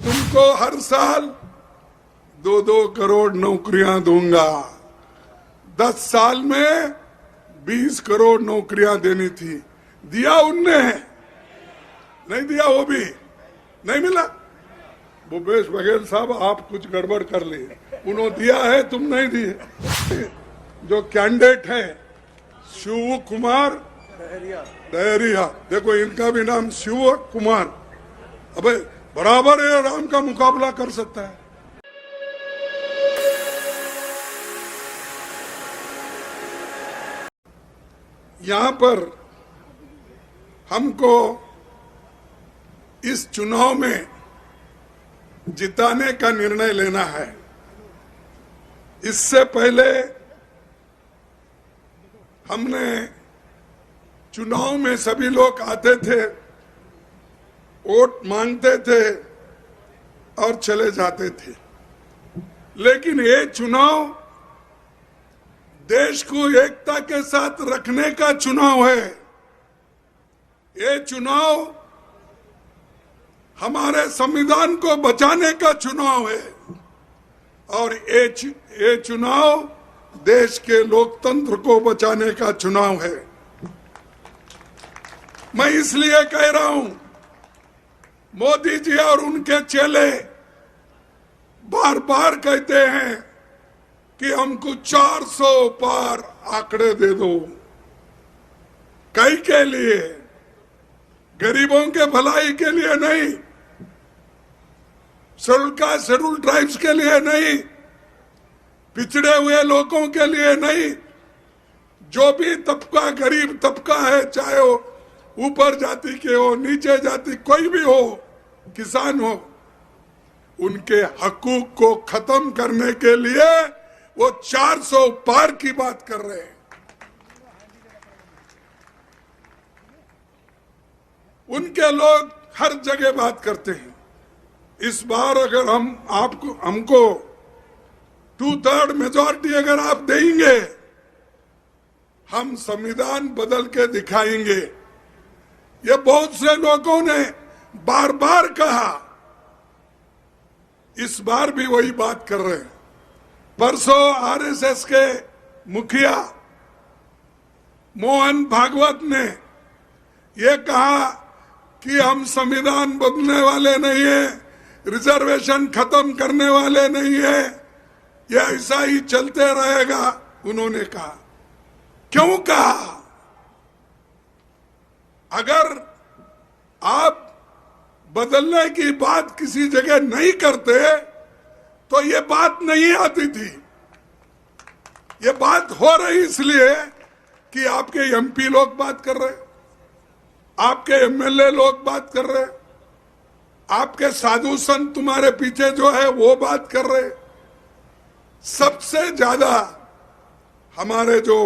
तुमको हर साल 2-2 करोड़ नौकरियां दूंगा। 10 साल में 20 करोड़ नौकरियां देनी थी, दिया उनने? नहीं दिया, वो भी नहीं मिला। भूपेश बघेल साहब, आप कुछ गड़बड़ कर लिए, उन्होंने दिया है, तुम नहीं दिए। जो कैंडिडेट है शिव कुमार दहरिया, देखो इनका भी नाम शिव कुमार, अबे बराबर है, राम का मुकाबला कर सकता है। यहां पर हमको इस चुनाव में जिताने का निर्णय लेना है। इससे पहले हमने चुनाव में सभी लोग आते थे, वोट मांगते थे और चले जाते थे, लेकिन ये चुनाव देश को एकता के साथ रखने का चुनाव है। ये चुनाव हमारे संविधान को बचाने का चुनाव है और ये चुनाव देश के लोकतंत्र को बचाने का चुनाव है। मैं इसलिए कह रहा हूं, मोदी जी और उनके चेले बार बार कहते हैं कि हमको 400 पार आंकड़े दे दो। कई के लिए? गरीबों के भलाई के लिए नहीं, शेड्यूल ट्राइब्स के लिए नहीं, पिछड़े हुए लोगों के लिए नहीं। जो भी तबका गरीब तबका है, चाहे वो ऊपर जाति के हो, नीचे जाति, कोई भी हो, किसान हो, उनके हकूक को खत्म करने के लिए वो 400 पार की बात कर रहे हैं। उनके लोग हर जगह बात करते हैं। इस बार अगर हमको 2/3 मेजॉरिटी अगर आप देंगे, हम संविधान बदल के दिखाएंगे। ये बहुत से लोगों ने बार बार कहा, इस बार भी वही बात कर रहे हैं। परसों आरएसएस के मुखिया मोहन भागवत ने ये कहा कि हम संविधान बदलने वाले नहीं है, रिजर्वेशन खत्म करने वाले नहीं है, ये ऐसा ही चलते रहेगा। उन्होंने कहा, क्यों कहा? अगर आप बदलने की बात किसी जगह नहीं करते तो ये बात नहीं आती थी। ये बात हो रही इसलिए कि आपके एमपी लोग बात कर रहे, आपके एमएलए लोग बात कर रहे, आपके साधु संत तुम्हारे पीछे जो है वो बात कर रहे। सबसे ज्यादा हमारे जो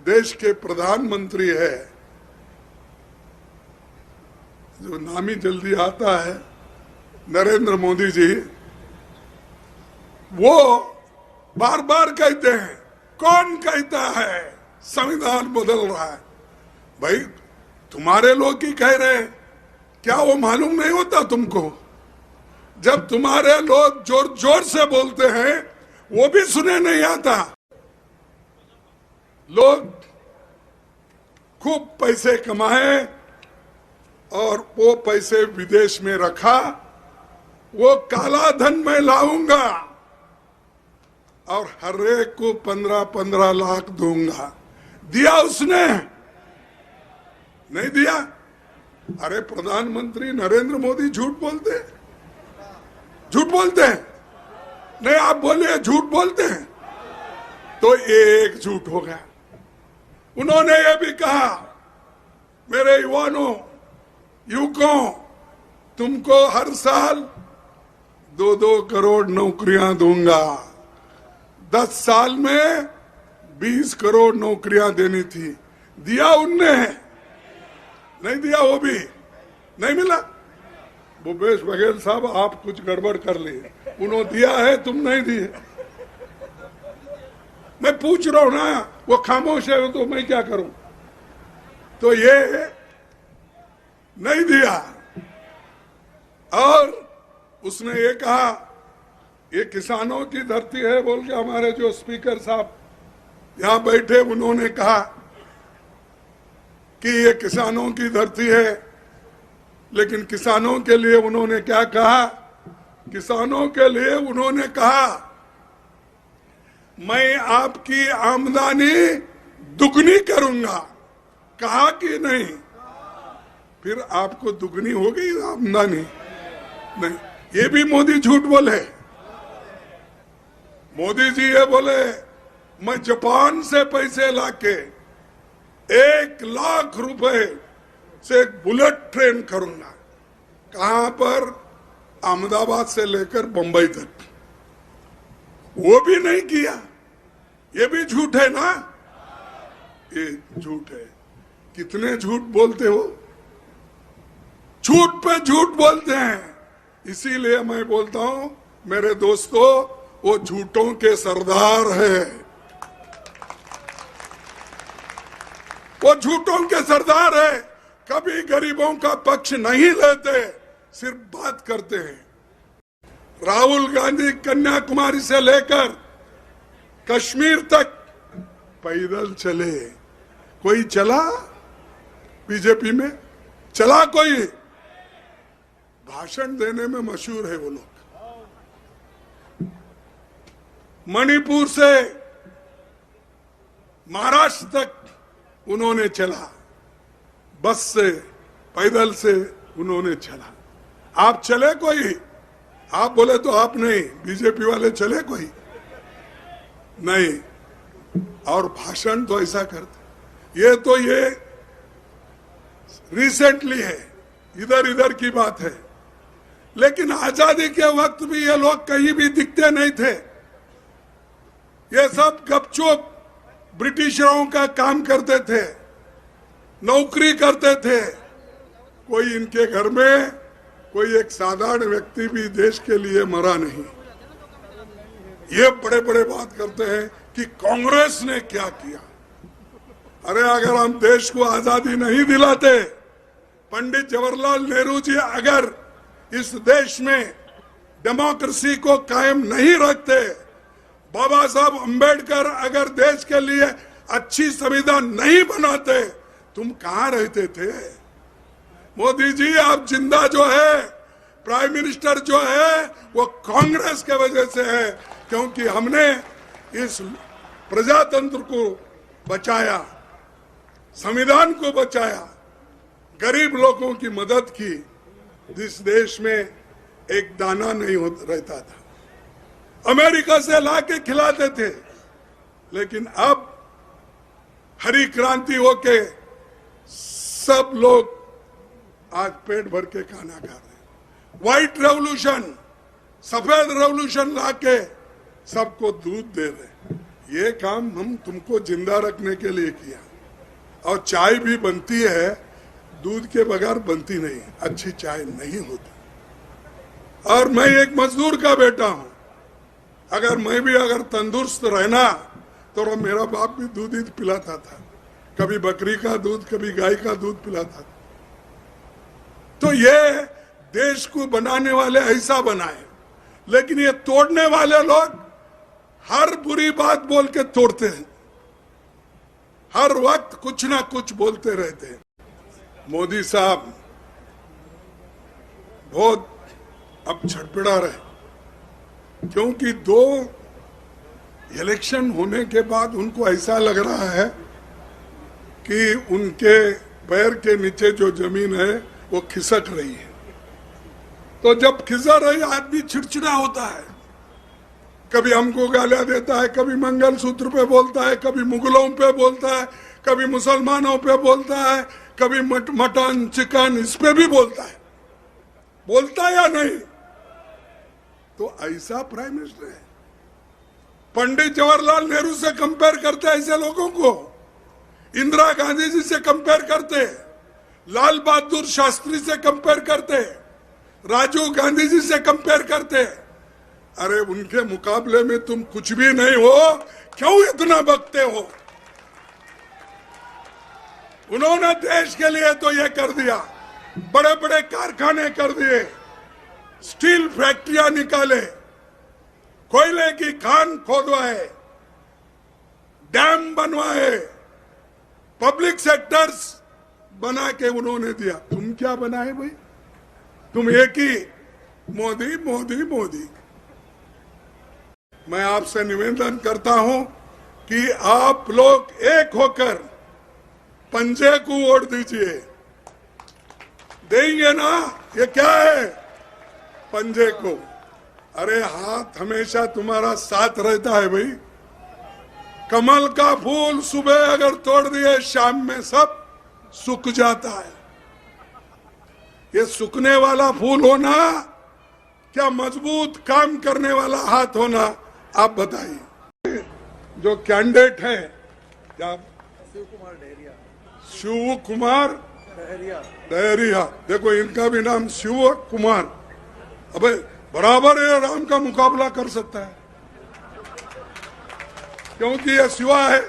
देश के प्रधानमंत्री है, जो नाम ही जल्दी आता है, नरेंद्र मोदी जी, वो बार बार कहते हैं। कौन कहता है संविधान बदल रहा है? भाई तुम्हारे लोग ही कह रहे हैं, क्या वो मालूम नहीं होता तुमको? जब तुम्हारे लोग जोर जोर से बोलते हैं वो भी सुने नहीं आता। लोग खूब पैसे कमाए और वो पैसे विदेश में रखा, वो काला धन मैं लाऊंगा और हर एक को 15-15 लाख दूंगा। दिया उसने? नहीं दिया। अरे प्रधानमंत्री नरेंद्र मोदी झूठ बोलते हैं, झूठ बोलते हैं। नहीं, आप बोलिए झूठ बोलते हैं, तो एक झूठ हो गया। उन्होंने ये भी कहा, मेरे युवकों, तुमको हर साल 2-2 करोड़ नौकरियां दूंगा। 10 साल में 20 करोड़ नौकरियां देनी थी, दिया उनने? नहीं दिया, वो भी नहीं मिला। भूपेश बघेल साहब, आप कुछ गड़बड़ कर लिए, उन्होंने दिया है, तुम नहीं दिए। मैं पूछ रहा हूं ना, वो खामोश है तो मैं क्या करूं? तो ये नहीं दिया। और उसने ये कहा ये किसानों की धरती है बोल के हमारे जो स्पीकर साहब यहां बैठे उन्होंने कहा कि ये किसानों की धरती है, लेकिन किसानों के लिए उन्होंने क्या कहा? किसानों के लिए उन्होंने कहा मैं आपकी आमदनी दुगनी करूंगा। कहा कि नहीं? फिर आपको दुगनी हो गई आमदनी? नहीं, ये भी मोदी झूठ बोले। मोदी जी ये बोले मैं जापान से पैसे लाके 1,00,000 रुपए से एक बुलेट ट्रेन करूंगा। कहां पर? अहमदाबाद से लेकर बंबई तक। वो भी नहीं किया। ये भी झूठ है ना? ये झूठ है। कितने झूठ बोलते हो? झूठ पे झूठ बोलते हैं। इसीलिए मैं बोलता हूं मेरे दोस्तों, वो झूठों के सरदार है। वो झूठों के सरदार है। कभी गरीबों का पक्ष नहीं लेते, सिर्फ बात करते हैं। राहुल गांधी कन्याकुमारी से लेकर कश्मीर तक पैदल चले। कोई चला? बीजेपी में चला कोई? भाषण देने में मशहूर है वो लोग। मणिपुर से महाराष्ट्र तक उन्होंने चला, बस से, पैदल से उन्होंने चला। आप चले कोई? आप बोले तो आप नहीं, बीजेपी वाले चले कोई? नहीं। और भाषण तो ऐसा करते। ये रिसेंटली है, इधर इधर की बात है। लेकिन आजादी के वक्त भी ये लोग कहीं भी दिखते नहीं थे। ये सब गपचुप ब्रिटिशरों का काम करते थे, नौकरी करते थे। कोई इनके घर में कोई एक साधारण व्यक्ति भी देश के लिए मरा नहीं। ये बड़े बड़े बात करते हैं कि कांग्रेस ने क्या किया। अरे अगर हम देश को आजादी नहीं दिलाते, पंडित जवाहरलाल नेहरू जी अगर इस देश में डेमोक्रेसी को कायम नहीं रखते, बाबा साहब अंबेडकर अगर देश के लिए अच्छी संविधान नहीं बनाते, तुम कहां रहते थे? मोदी जी आप जिंदा जो है, प्राइम मिनिस्टर जो है, वो कांग्रेस के वजह से है, क्योंकि हमने इस प्रजातंत्र को बचाया, संविधान को बचाया, गरीब लोगों की मदद की। इस देश में एक दाना नहीं रहता था, अमेरिका से लाके खिलाते थे। लेकिन अब हरी क्रांति होके सब लोग आज पेट भर के खाना खा रहे हैं। व्हाइट रेवोल्यूशन, सफेद रेवोल्यूशन लाके सबको दूध दे रहे। ये काम हम तुमको जिंदा रखने के लिए किया। और चाय भी बनती है, दूध के बगैर बनती नहीं, अच्छी चाय नहीं होती। और मैं एक मजदूर का बेटा हूं। अगर मैं भी तंदुरुस्त रहना तो मेरा बाप भी दूध ही पिलाता था। कभी बकरी का दूध, कभी गाय का दूध पिलाता था। तो ये देश को बनाने वाले ऐसा बनाए, लेकिन ये तोड़ने वाले लोग हर बुरी बात बोल के तोड़ते हैं। हर वक्त कुछ ना कुछ बोलते रहते हैं। मोदी साहब बहुत अब छटपटा रहे, क्योंकि 2 इलेक्शन होने के बाद उनको ऐसा लग रहा है कि उनके पैर के नीचे जो जमीन है वो खिसक रही है। तो जब खिसक रही, आदमी चिड़चिड़ा होता है। कभी हमको गालियां देता है, कभी मंगलसूत्र पे बोलता है, कभी मुगलों पे बोलता है, कभी मुसलमानों पे बोलता है, कभी मटन चिकन इस पे भी बोलता है। बोलता या नहीं? तो ऐसा प्राइम मिनिस्टर है। पंडित जवाहरलाल नेहरू से कंपेयर करते ऐसे लोगों को, इंदिरा गांधी जी से कंपेयर करते, लाल बहादुर शास्त्री से कंपेयर करते, राजीव गांधी जी से कंपेयर करते। अरे उनके मुकाबले में तुम कुछ भी नहीं हो, क्यों इतना बकते हो? उन्होंने देश के लिए तो ये कर दिया, बड़े बड़े कारखाने कर दिए, स्टील फैक्ट्रियां निकाले, कोयले की खान खोदवाए, डैम बनवाए, पब्लिक सेक्टर्स बना के उन्होंने दिया। तुम क्या बनाए भाई? तुम एक ही मोदी मोदी मोदी। मैं आपसे निवेदन करता हूं कि आप लोग एक होकर पंजे को वोट दीजिए। देंगे ना? ये क्या है? पंजे को। अरे हाथ हमेशा तुम्हारा साथ रहता है भाई। कमल का फूल सुबह अगर तोड़ दिए, शाम में सब सूख जाता है। ये सूखने वाला फूल होना क्या मजबूत काम करने वाला हाथ होना? आप बताइए। जो कैंडिडेट है क्या? शिव कुमार डहरिया। देखो इनका भी नाम शिव कुमार। अबे बराबर ये राम का मुकाबला कर सकता है, क्योंकि ये शिवा है।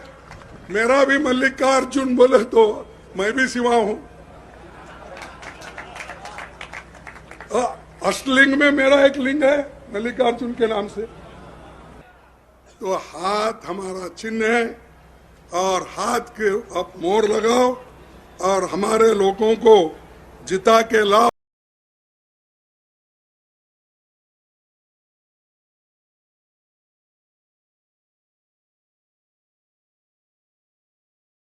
मेरा भी मल्लिकार्जुन बोले तो मैं भी शिवा हूं। अष्टलिंग में मेरा एक लिंग है मल्लिकार्जुन के नाम से। तो हाथ हमारा चिन्ह है और हाथ के अब मोहर लगाओ और हमारे लोगों को जिता के लाओ।